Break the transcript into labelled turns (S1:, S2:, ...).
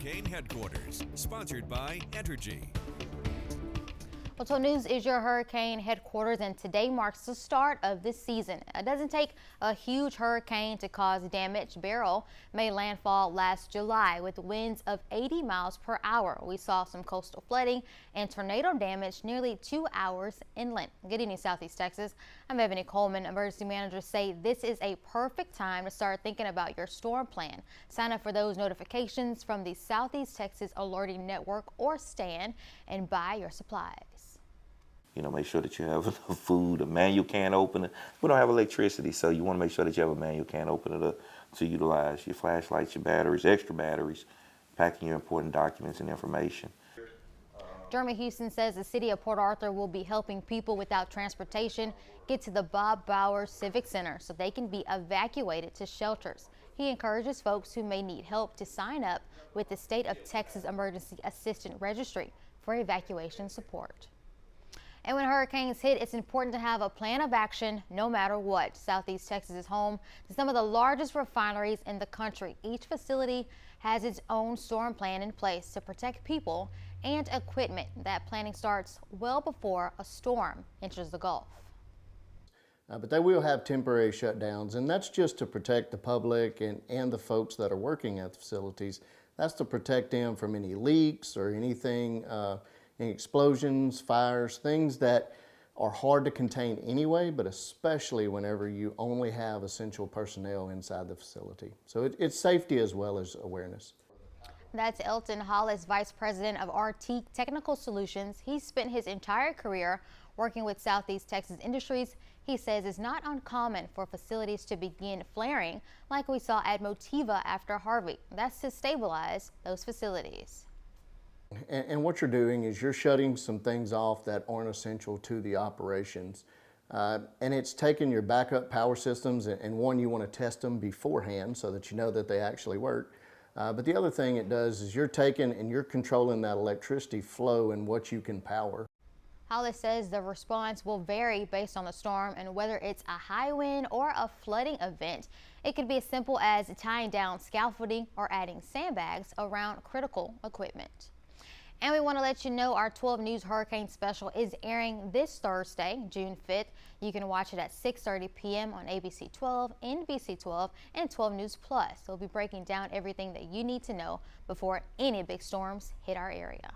S1: Hurricane Headquarters, sponsored by Entergy.
S2: Well, 12 News is your hurricane headquarters, and today marks the start of this season. It doesn't take a huge hurricane to cause damage. Beryl made landfall last July with winds of 80 miles per hour. We saw some coastal flooding and tornado damage nearly 2 hours inland. Good evening, Southeast Texas. I'm Ebony Coleman. Emergency managers say this is a perfect time to start thinking about your storm plan. Sign up for those notifications from the Southeast Texas Alerting Network or STAN and buy your supplies.
S3: You know, make sure that you have enough food, a manual can opener. We don't have electricity, so you want to make sure that you have a manual can opener to utilize your flashlights, your batteries, extra batteries, packing your important documents and information.
S2: Jeremy Houston says the city of Port Arthur will be helping people without transportation get to the Bob Bauer Civic Center so they can be evacuated to shelters. He encourages folks who may need help to sign up with the State of Texas Emergency Assistant Registry for evacuation support. And when hurricanes hit, it's important to have a plan of action no matter what. Southeast Texas is home to some of the largest refineries in the country. Each facility has its own storm plan in place to protect people and equipment. That planning starts well before a storm enters the Gulf.
S4: But they will have temporary shutdowns, and that's just to protect the public and the folks that are working at the facilities. That's to protect them from any leaks or anything, any explosions, fires, things that are hard to contain anyway, but especially whenever you only have essential personnel inside the facility. So it's safety as well as awareness.
S2: That's Elton Hollis, Vice President of RT Technical Solutions. He's spent his entire career working with Southeast Texas Industries. He says it's not uncommon for facilities to begin flaring like we saw at Motiva after Harvey. That's to stabilize those facilities.
S4: And what you're doing is you're shutting some things off that aren't essential to the operations. And it's taking your backup power systems, and one, you want to test them beforehand so that you know that they actually work. But the other thing it does is you're taking and you're controlling that electricity flow and what you can power.
S2: Hollis says the response will vary based on the storm and whether it's a high wind or a flooding event. It could be as simple as tying down scaffolding or adding sandbags around critical equipment. And we want to let you know our 12 News Hurricane Special is airing this Thursday, June 5th. You can watch it at 6:30 p.m. on ABC 12, NBC 12, and 12 News Plus. We'll be breaking down everything that you need to know before any big storms hit our area.